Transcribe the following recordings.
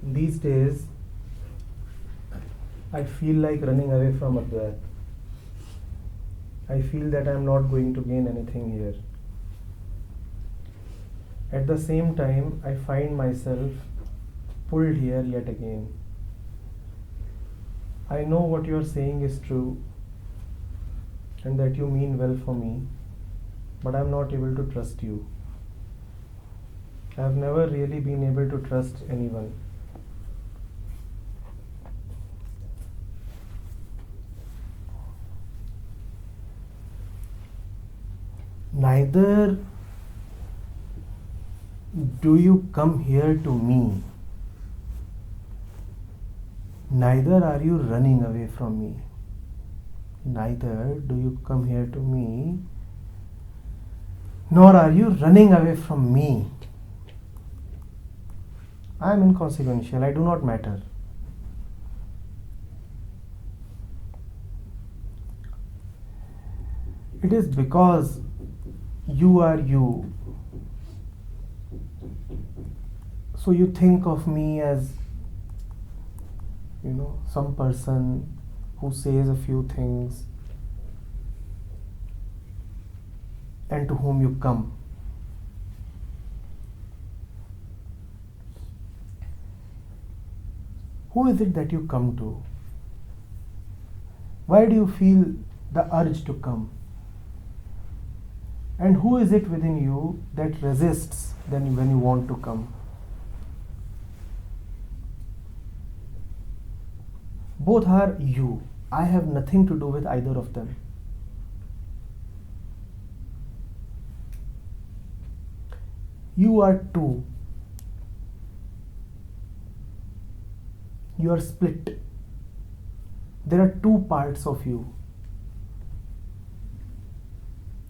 These days, I feel like running away from Advait. I feel that I am not going to gain anything here. At the same time, I find myself pulled here yet again. I know what you are saying is true and that you mean well for me, but I am not able to trust you. I have never really been able to trust anyone. Neither do you come here to me, neither are you running away from me. Neither do you come here to me, nor are you running away from me. I am inconsequential, I do not matter. It is because you are you. So you think of me as, some person who says a few things and to whom you come. Who is it that you come to? Why do you feel the urge to come? And who is it within you that resists then when you want to come? Both are you. I have nothing to do with either of them. You are two. You are split. There are two parts of you.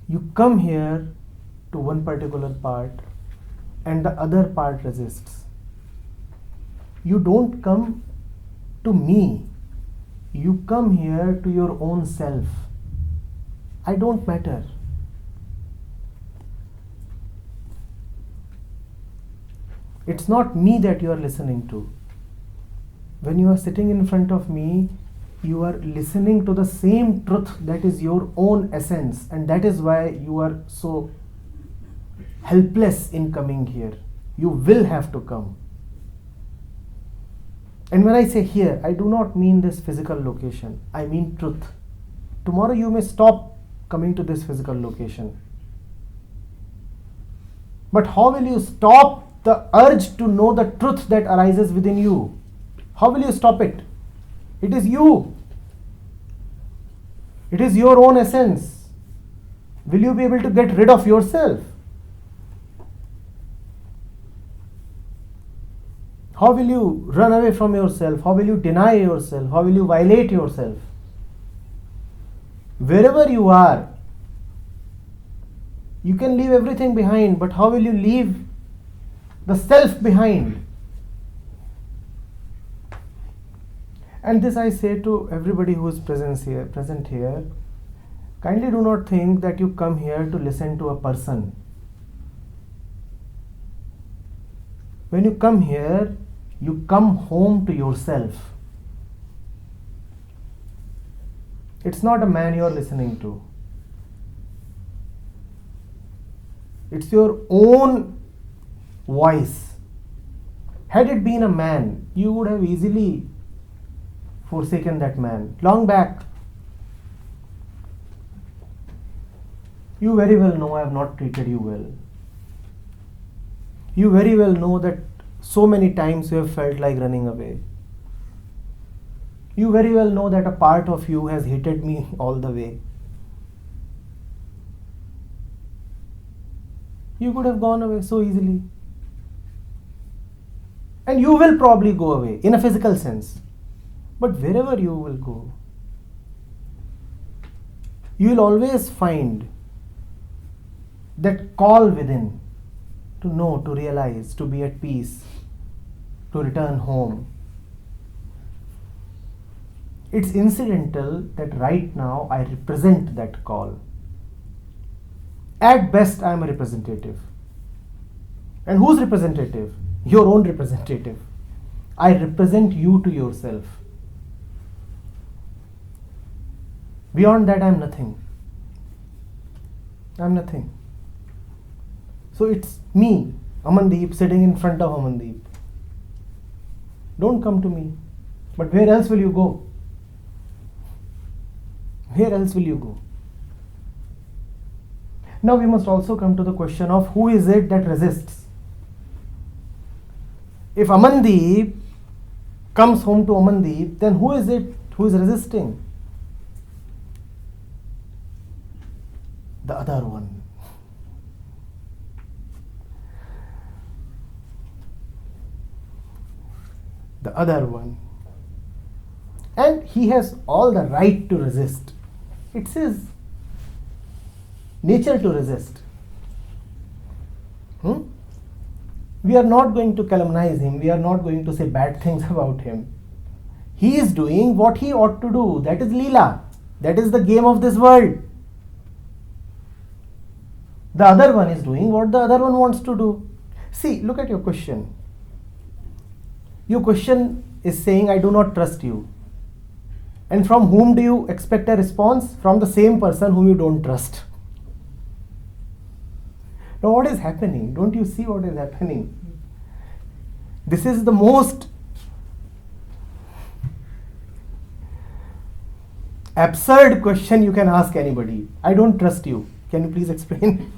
You come here to one particular part and the other part resists. You don't come to me. You come here to your own self. I don't matter. It's not me that you are listening to. When you are sitting in front of me, you are listening to the same truth that is your own essence, and that is why you are so helpless in coming here. You will have to come. And when I say here, I do not mean this physical location. I mean truth. Tomorrow you may stop coming to this physical location. But how will you stop the urge to know the truth that arises within you? How will you stop it? It is you. It is your own essence. Will you be able to get rid of yourself? How will you run away from yourself? How will you deny yourself? How will you violate yourself? Wherever you are, you can leave everything behind, but how will you leave the self behind? And this I say to everybody who is present here, kindly do not think that you come here to listen to a person. When you come here, you come home to yourself. It's not a man you are listening to. It's your own voice. Had it been a man, you would have easily forsaken that man long back. You very well know I have not treated you well. You very well know that so many times you have felt like running away. You very well know that a part of you has hated me all the way. You could have gone away so easily. And you will probably go away in a physical sense. But wherever you will go, you will always find that call within to know, to realize, to be at peace, to return home. It's incidental that right now I represent that call. At best, I am a representative. And whose representative? Your own representative. I represent you to yourself. Beyond that, I am nothing. I am nothing. So it's me, Amandeep, sitting in front of Amandeep. Don't come to me. But where else will you go? Where else will you go? Now we must also come to the question of who is it that resists? If Amandeep comes home to Amandeep, then who is it who is resisting? The other one. The other one. And he has all the right to resist. It's his nature to resist. We are not going to calumnize him. We are not going to say bad things about him. He is doing what he ought to do. That is Leela. That is the game of this world. The other one is doing what the other one wants to do. See, look at your question. Your question is saying, I do not trust you. And from whom do you expect a response? From the same person whom you don't trust. Now what is happening? Don't you see what is happening? This is the most absurd question you can ask anybody. I don't trust you. Can you please explain?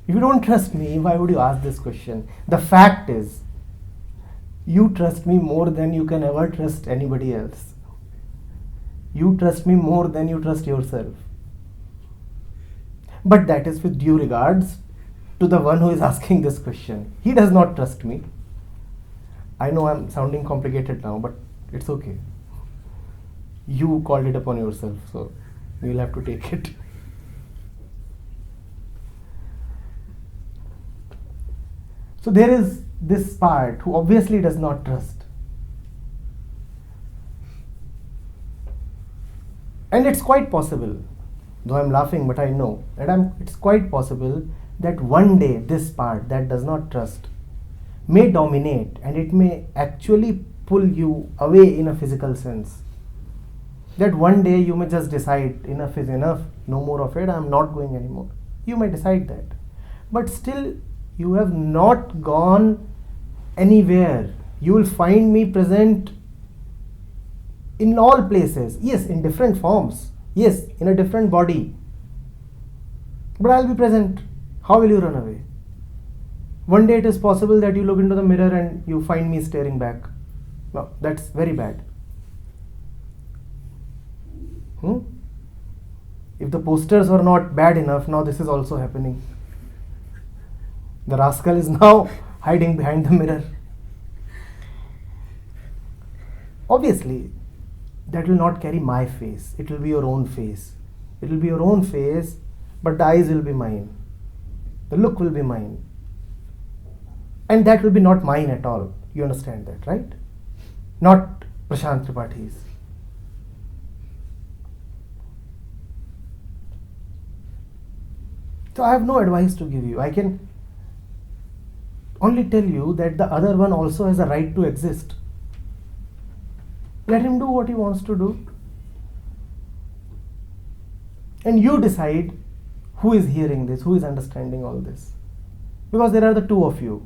If you don't trust me, why would you ask this question? The fact is, you trust me more than you can ever trust anybody else. You trust me more than you trust yourself. But that is with due regards to the one who is asking this question. He does not trust me. I know I'm sounding complicated now, but it's okay. You called it upon yourself, so you'll have to take it. So there is this part who obviously does not trust. And it's quite possible, though I'm laughing, but I know that it's quite possible that one day this part that does not trust may dominate, and it may actually pull you away in a physical sense. That one day you may just decide, enough is enough, no more of it, I'm not going anymore. You may decide that. But still, you have not gone anywhere. You will find me present in all places. Yes, in different forms. Yes, in a different body. But I'll be present. How will you run away? One day it is possible that you look into the mirror and you find me staring back. No, that's very bad. If the posters were not bad enough, now this is also happening. The rascal is now hiding behind the mirror. Obviously, that will not carry my face. It will be your own face. It will be your own face, but the eyes will be mine. The look will be mine. And that will be not mine at all. You understand that, right? Not Prashant Tripathi's. So I have no advice to give you. I can only tell you that the other one also has a right to exist. Let him do what he wants to do. And you decide who is hearing this, who is understanding all this. Because there are the two of you.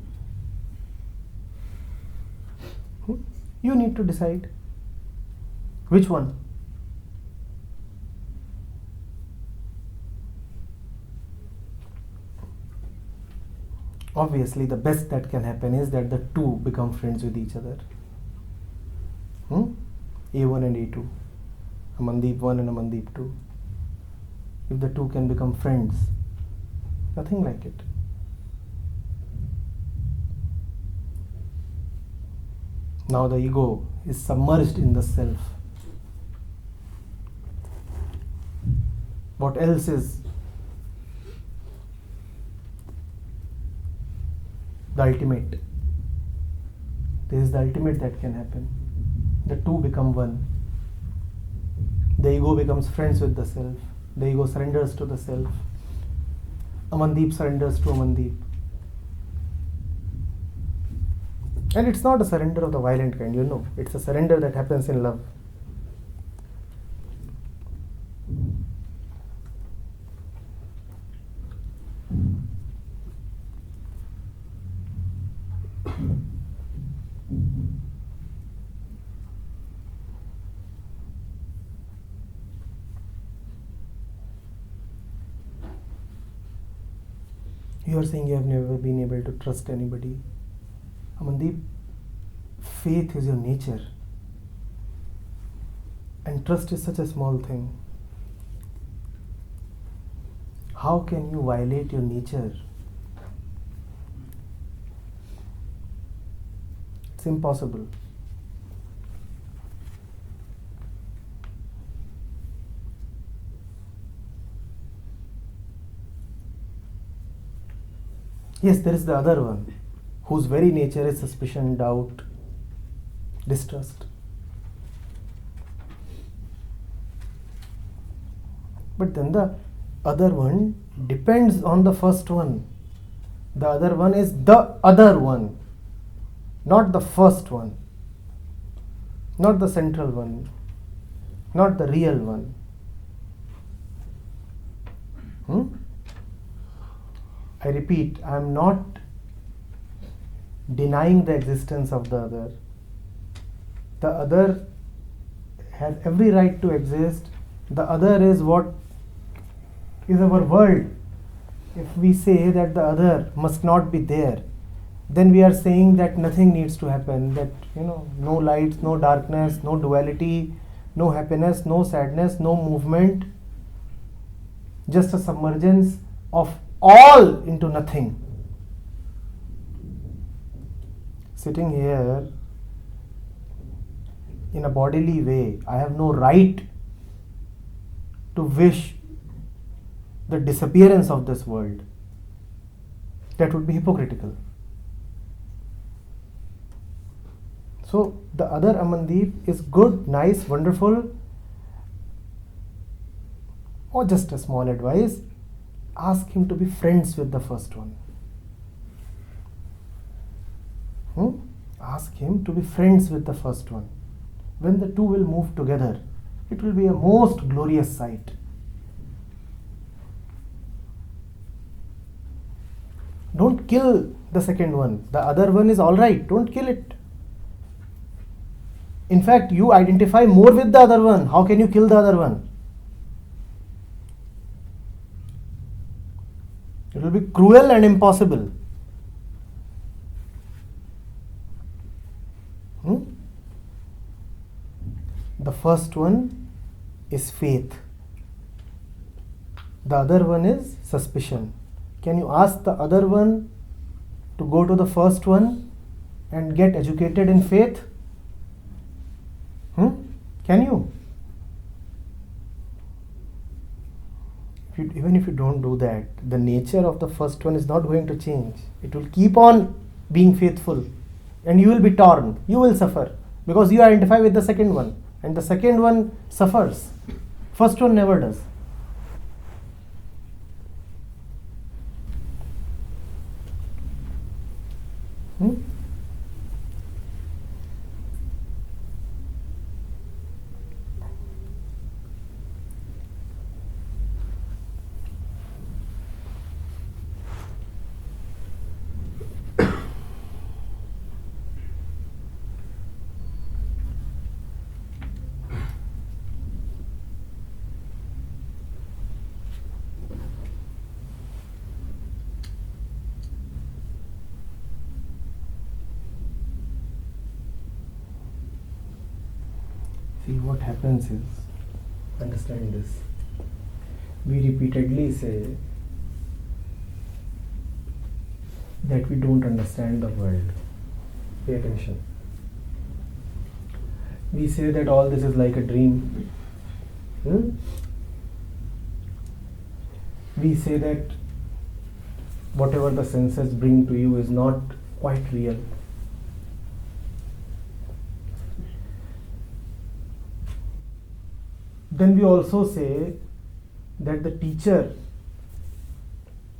You need to decide which one. Obviously, the best that can happen is that the two become friends with each other. A1 and A2. Amandeep 1 and Amandeep 2. If the two can become friends, nothing like it. Now the ego is submerged in the self. What else is the ultimate? This is the ultimate that can happen. The two become one. The ego becomes friends with the self. The ego surrenders to the self. Amandeep surrenders to Amandeep. And it's not a surrender of the violent kind, it's a surrender that happens in love. You are saying you have never been able to trust anybody. Amandeep, faith is your nature. And trust is such a small thing. How can you violate your nature? It's impossible. Yes, there is the other one, whose very nature is suspicion, doubt, distrust. But then the other one depends on the first one. The other one is the other one, not the first one, not the central one, not the real one. I repeat, I am not denying the existence of the other. The other has every right to exist. The other is what is our world. If we say that the other must not be there, then we are saying that nothing needs to happen, that no lights, no darkness, no duality, no happiness, no sadness, no movement, just a submergence of all into nothing. Sitting here in a bodily way, I have no right to wish the disappearance of this world. That would be hypocritical. So the other Amandeep is good, nice, wonderful. Or just a small advice, ask him to be friends with the first one. Ask him to be friends with the first one. When the two will move together, it will be a most glorious sight. Don't kill the second one. The other one is alright, don't kill it. In fact, you identify more with the other one. How can you kill the other one? It will be cruel and impossible. The first one is faith. The other one is suspicion. Can you ask the other one to go to the first one and get educated in faith? Can you? Even if you don't do that, the nature of the first one is not going to change. It will keep on being faithful, and you will be torn. You will suffer because you identify with the second one, and the second one suffers. First one never does. See, what happens is, understand this, we repeatedly say that we don't understand the world. Pay attention. We say that all this is like a dream. We say that whatever the senses bring to you is not quite real. Then we also say that the teacher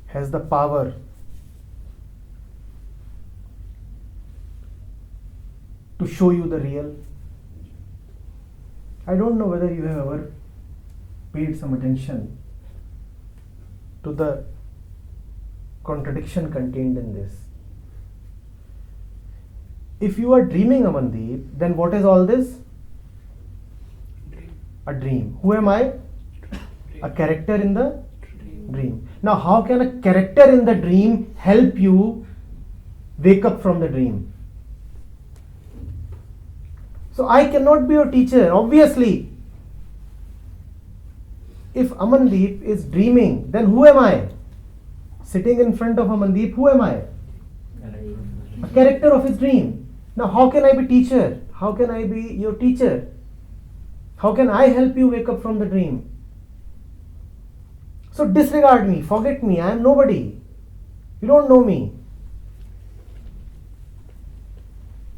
has the power to show you the real. I don't know whether you have ever paid some attention to the contradiction contained in this. If you are dreaming, Amandeep, then what is all this? A dream. Who am I? A character in the dream. Now, how can a character in the dream help you wake up from the dream? So, I cannot be your teacher, obviously. If Amandeep is dreaming, then who am I? Sitting in front of Amandeep, who am I? A character of his dream. Now, how can I be teacher? How can I be your teacher? How can I help you wake up from the dream? So disregard me, forget me, I am nobody. You don't know me.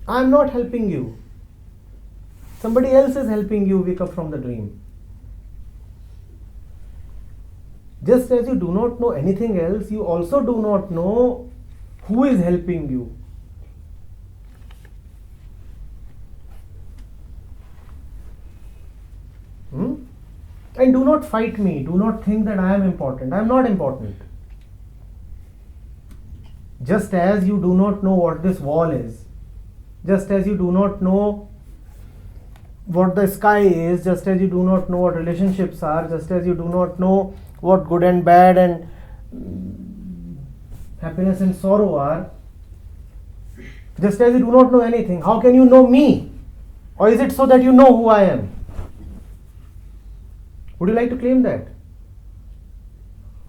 I am not helping you. Somebody else is helping you wake up from the dream. Just as you do not know anything else, you also do not know who is helping you. And do not fight me. Do not think that I am important. I am not important. Just as you do not know what this wall is, just as you do not know what the sky is, just as you do not know what relationships are, just as you do not know what good and bad and happiness and sorrow are, just as you do not know anything, how can you know me? Or is it so that you know who I am? Would you like to claim that?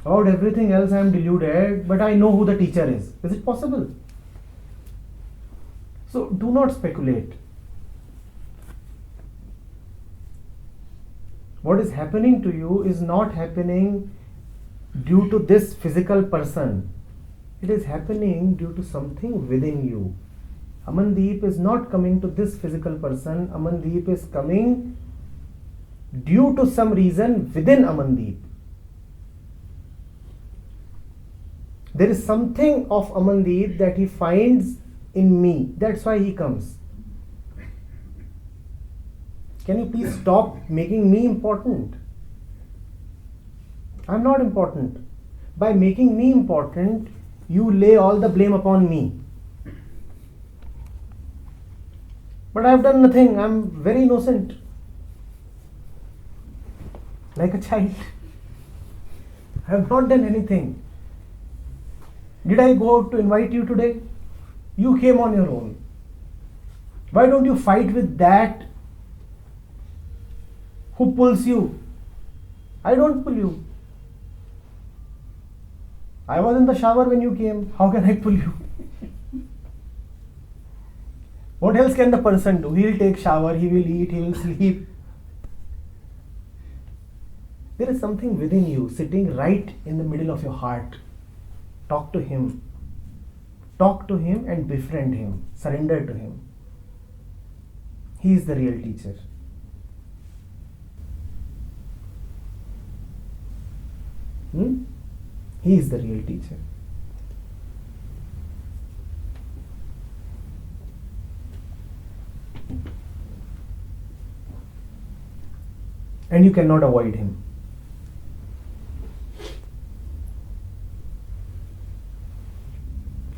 About everything else I am deluded, but I know who the teacher is. Is it possible? So do not speculate. What is happening to you is not happening due to this physical person. It is happening due to something within you. Amandeep is not coming to this physical person. Amandeep is coming due to some reason within Amandeep. There is something of Amandeep that he finds in me. That's why he comes. Can you please stop making me important? I'm not important. By making me important, you lay all the blame upon me. But I've done nothing. I'm very innocent. Like a child. I have not done anything. Did I go out to invite you today? You came on your own. Why don't you fight with that who pulls you? I don't pull you. I was in the shower when you came. How can I pull you? What else can the person do? He will take shower, he will eat, he will sleep. There is something within you sitting right in the middle of your heart. Talk to him. Talk to him and befriend him. Surrender to him. He is the real teacher. He is the real teacher. And you cannot avoid him.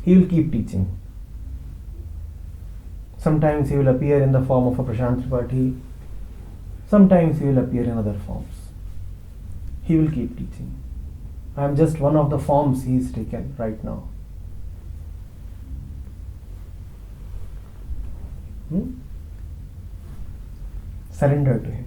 He will keep teaching. Sometimes he will appear in the form of a Prashant Tripathi. Sometimes he will appear in other forms. He will keep teaching. I am just one of the forms he is taken right now. Surrender to him.